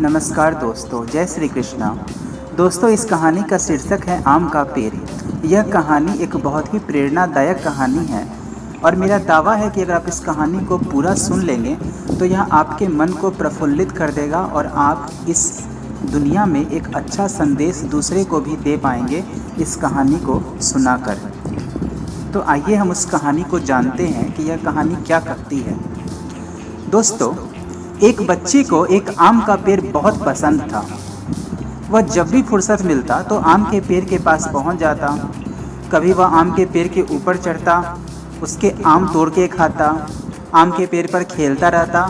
नमस्कार दोस्तों, जय श्री कृष्णा। दोस्तों, इस कहानी का शीर्षक है आम का पेड़। यह कहानी एक बहुत ही प्रेरणादायक कहानी है और मेरा दावा है कि अगर आप इस कहानी को पूरा सुन लेंगे तो यह आपके मन को प्रफुल्लित कर देगा और आप इस दुनिया में एक अच्छा संदेश दूसरे को भी दे पाएंगे इस कहानी को सुनाकर। तो आइए हम उस कहानी को जानते हैं कि यह कहानी क्या कहती है। दोस्तों, एक बच्चे को एक आम का पेड़ बहुत पसंद था। वह जब भी फुर्सत मिलता तो आम के पेड़ के पास पहुंच जाता। कभी वह आम के पेड़ के ऊपर चढ़ता, उसके आम तोड़ के खाता, आम के पेड़ पर खेलता रहता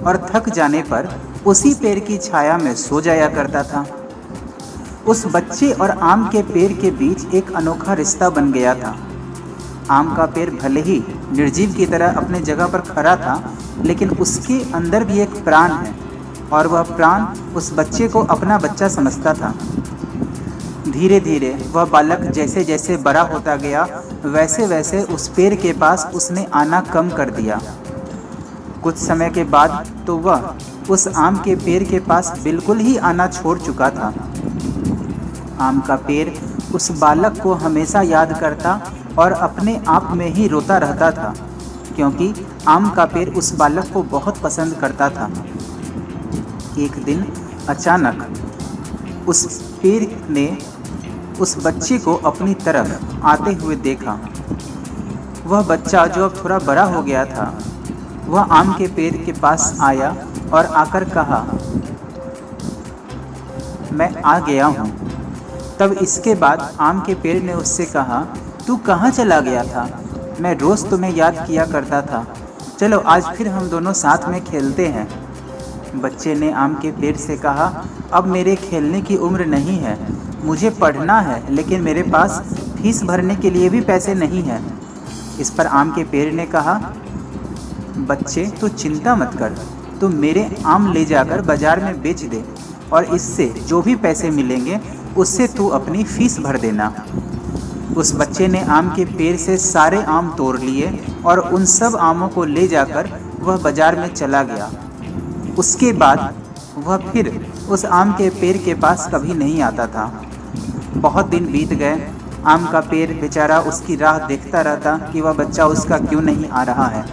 और थक जाने पर उसी पेड़ की छाया में सो जाया करता था। उस बच्चे और आम के पेड़ के बीच एक अनोखा रिश्ता बन गया था। आम का पेड़ भले ही निर्जीव की तरह अपने जगह पर खड़ा था, लेकिन उसके अंदर भी एक प्राण है और वह प्राण उस बच्चे को अपना बच्चा समझता था। धीरे धीरे वह बालक जैसे जैसे बड़ा होता गया, वैसे वैसे उस पेड़ के पास उसने आना कम कर दिया। कुछ समय के बाद तो वह उस आम के पेड़ के पास बिल्कुल ही आना छोड़ चुका था। आम का पेड़ उस बालक को हमेशा याद करता और अपने आप में ही रोता रहता था, क्योंकि आम का पेड़ उस बालक को बहुत पसंद करता था। एक दिन अचानक उस पेड़ ने उस बच्चे को अपनी तरफ आते हुए देखा। वह बच्चा जो अब थोड़ा बड़ा हो गया था, वह आम के पेड़ के पास आया और आकर कहा, मैं आ गया हूँ। तब इसके बाद आम के पेड़ ने उससे कहा, तू कहाँ चला गया था? मैं रोज़ तुम्हें याद किया करता था। चलो आज फिर हम दोनों साथ में खेलते हैं। बच्चे ने आम के पेड़ से कहा, अब मेरे खेलने की उम्र नहीं है, मुझे पढ़ना है, लेकिन मेरे पास फीस भरने के लिए भी पैसे नहीं हैं। इस पर आम के पेड़ ने कहा, बच्चे तू चिंता मत कर, तू मेरे आम ले जाकर बाज़ार में बेच दे और इससे जो भी पैसे मिलेंगे उससे तू अपनी फ़ीस भर देना। उस बच्चे ने आम के पेड़ से सारे आम तोड़ लिए और उन सब आमों को ले जाकर वह बाज़ार में चला गया। उसके बाद वह फिर उस आम के पेड़ के पास कभी नहीं आता था। बहुत दिन बीत गए। आम का पेड़ बेचारा उसकी राह देखता रहता कि वह बच्चा उसका क्यों नहीं आ रहा है।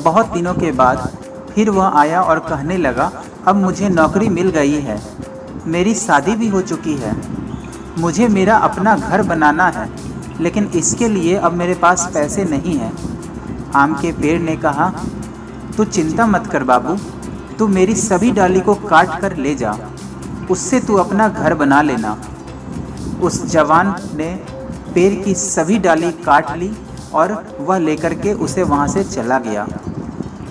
बहुत दिनों के बाद फिर वह आया और कहने लगा, अब मुझे नौकरी मिल गई है, मेरी शादी भी हो चुकी है, मुझे मेरा अपना घर बनाना है, लेकिन इसके लिए अब मेरे पास पैसे नहीं हैं। आम के पेड़ ने कहा, तू चिंता मत कर बाबू, तू मेरी सभी डाली को काट कर ले जा, उससे तू अपना घर बना लेना। उस जवान ने पेड़ की सभी डाली काट ली और वह लेकर के उसे वहाँ से चला गया।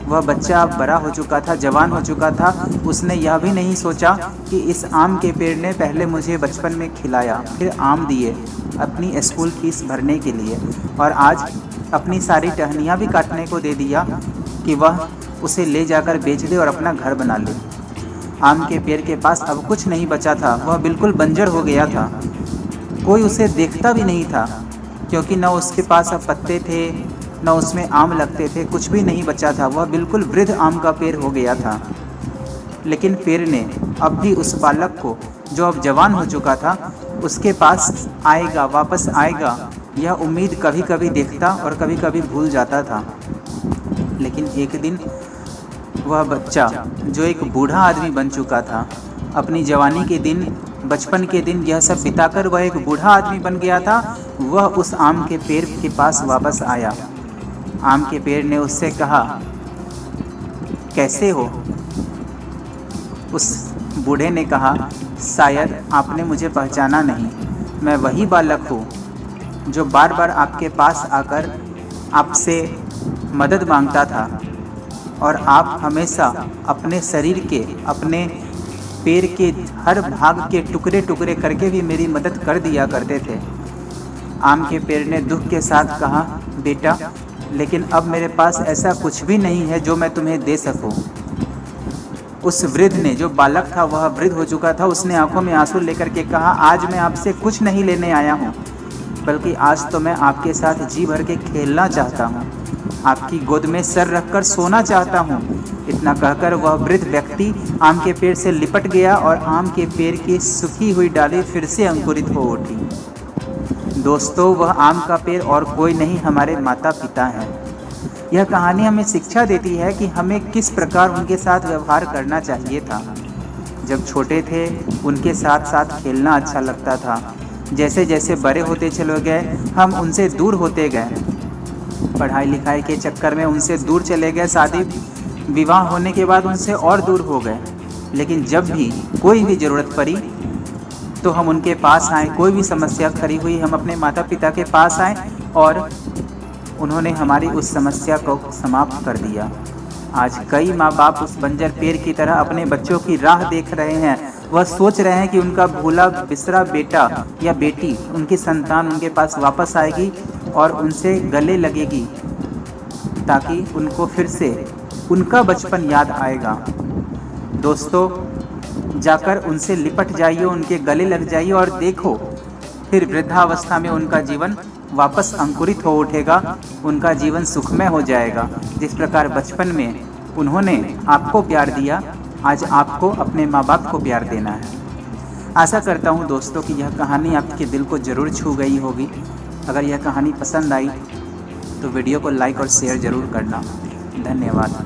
वह बच्चा अब बड़ा हो चुका था, जवान हो चुका था। उसने यह भी नहीं सोचा कि इस आम के पेड़ ने पहले मुझे बचपन में खिलाया, फिर आम दिए अपनी स्कूल फीस भरने के लिए, और आज अपनी सारी टहनियाँ भी काटने को दे दिया कि वह उसे ले जाकर बेच दे और अपना घर बना ले। आम के पेड़ के पास अब कुछ नहीं बचा था, वह बिल्कुल बंजर हो गया था। कोई उसे देखता भी नहीं था, क्योंकि न उसके पास अब पत्ते थे, न उसमें आम लगते थे, कुछ भी नहीं बचा था। वह बिल्कुल वृद्ध आम का पेड़ हो गया था। लेकिन पेड़ ने अब भी उस बालक को, जो अब जवान हो चुका था, उसके पास आएगा, वापस आएगा, यह उम्मीद कभी कभी देखता और कभी कभी भूल जाता था। लेकिन एक दिन वह बच्चा, जो एक बूढ़ा आदमी बन चुका था, अपनी जवानी के दिन, बचपन के दिन यह सब बिताकर वह एक बूढ़ा आदमी बन गया था, वह उस आम के पेड़ के पास वापस आया। आम के पेड़ ने उससे कहा, कैसे हो? उस बूढ़े ने कहा, शायद आपने मुझे पहचाना नहीं, मैं वही बालक हूँ जो बार बार आपके पास आकर आपसे मदद मांगता था और आप हमेशा अपने शरीर के, अपने पेड़ के हर भाग के टुकड़े टुकड़े करके भी मेरी मदद कर दिया करते थे। आम के पेड़ ने दुख के साथ कहा, बेटा, लेकिन अब मेरे पास ऐसा कुछ भी नहीं है जो मैं तुम्हें दे सकूं। उस वृद्ध ने, जो बालक था वह वृद्ध हो चुका था, उसने आंखों में आंसू लेकर के कहा, आज मैं आपसे कुछ नहीं लेने आया हूँ, बल्कि आज तो मैं आपके साथ जी भर के खेलना चाहता हूँ, आपकी गोद में सर रखकर सोना चाहता हूँ। इतना कहकर वह वृद्ध व्यक्ति व्यक्ति आम के पेड़ से लिपट गया और आम के पेड़ की सूखी हुई डाली फिर से अंकुरित हो उठी। दोस्तों, वह आम का पेड़ और कोई नहीं, हमारे माता पिता हैं। यह कहानी हमें शिक्षा देती है कि हमें किस प्रकार उनके साथ व्यवहार करना चाहिए था। जब छोटे थे उनके साथ साथ खेलना अच्छा लगता था। जैसे जैसे बड़े होते चले गए हम उनसे दूर होते गए। पढ़ाई लिखाई के चक्कर में उनसे दूर चले गए, शादी विवाह होने के बाद उनसे और दूर हो गए। लेकिन जब भी कोई भी ज़रूरत पड़ी तो हम उनके पास आए, कोई भी समस्या खड़ी हुई हम अपने माता पिता के पास आए और उन्होंने हमारी उस समस्या को समाप्त कर दिया। आज कई माँ बाप उस बंजर पेड़ की तरह अपने बच्चों की राह देख रहे हैं। वह सोच रहे हैं कि उनका भूला बिसरा बेटा या बेटी, उनकी संतान उनके पास वापस आएगी और उनसे गले लगेगी, ताकि उनको फिर से उनका बचपन याद आएगा। दोस्तों, जाकर उनसे लिपट जाइए, उनके गले लग जाइए और देखो, फिर वृद्धावस्था में उनका जीवन वापस अंकुरित हो उठेगा, उनका जीवन सुखमय हो जाएगा। जिस प्रकार बचपन में उन्होंने आपको प्यार दिया, आज आपको अपने माँ बाप को प्यार देना है। आशा करता हूँ दोस्तों कि यह कहानी आपके दिल को ज़रूर छू गई होगी। अगर यह कहानी पसंद आई तो वीडियो को लाइक और शेयर ज़रूर करना। धन्यवाद।